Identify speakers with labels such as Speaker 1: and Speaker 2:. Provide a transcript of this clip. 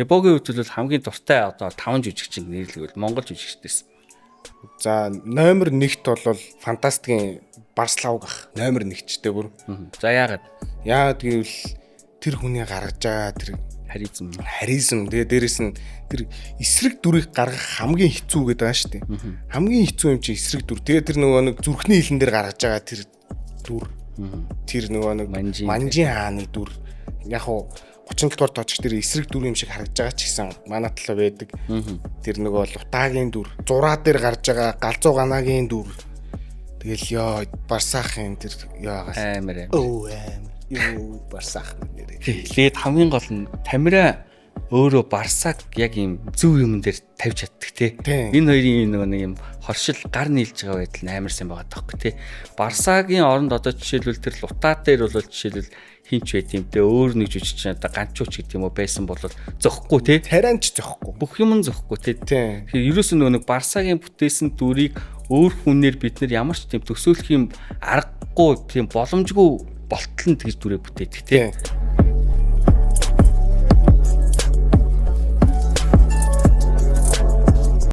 Speaker 1: Япогийн үед бол хамгийн дуртай одоо 5 жүжигчин нэрлэвэл Монгол жүжигчдээс.
Speaker 2: За номер 1-т бол фантастикийн Барслав гах номер 1-чтэй бүр.
Speaker 1: За яагаад?
Speaker 2: Яагаад гэвэл тэр хүний гаргаж байгаа тэр харизм тэгээ дээрэс нь тэр эсрэг дүрийг гаргах хамгийн хэцүү гэдэг байгаа шүү дээ. Хамгийн хэцүү юм чи эсрэг дүр. Тэгээ тэр нөгөө нэг зүрхний хилэн дээр гаргаж байгаа тэр дүр. Тэр нөгөө нэг манжин хааны дүр. Яг хуу 37 дугаар тооч тэр эсрэг дүр юм шиг харагдаж байгаа ч гэсэн манай талаа байдаг. Тэр нөгөө лутаагийн дүр, зураа дээр гарч байгаа галзуу ганагийн дүр. Тэгэл ёо барсаахын тэр ёо
Speaker 1: амар.
Speaker 2: Юу барсаах нэрээ.
Speaker 1: Тэгээд хамгийн гол нь Тамира өөрөө Барсаг яг ийм зөв юм дээр тавьж чаддаг те. Энэ хоёрын нэг юм хоршил гар нийлж байгаа байдал нь амар сайн байгаа тоххой те. Барсагийн оронд одоо жишээлбэл тэр лутаа дээр бол жишээлбэл хинч байт юм те. Өөр нэг жүжигч одоо ганчууч гэдэг юм уу байсан бол зөхгүй те.
Speaker 2: Тарианч зөхгүй.
Speaker 1: Бүх юм нь зөхгүй те. Тэгэхээр ерөөсөө нэг Барсагийн бүтээсэн дүрийг өөр хүнээр бид нар ямар ч тийм төсөөлөх юм аргагүй тийм боломжгүй болтол нь тэгж дүрээ бүтээдэг те.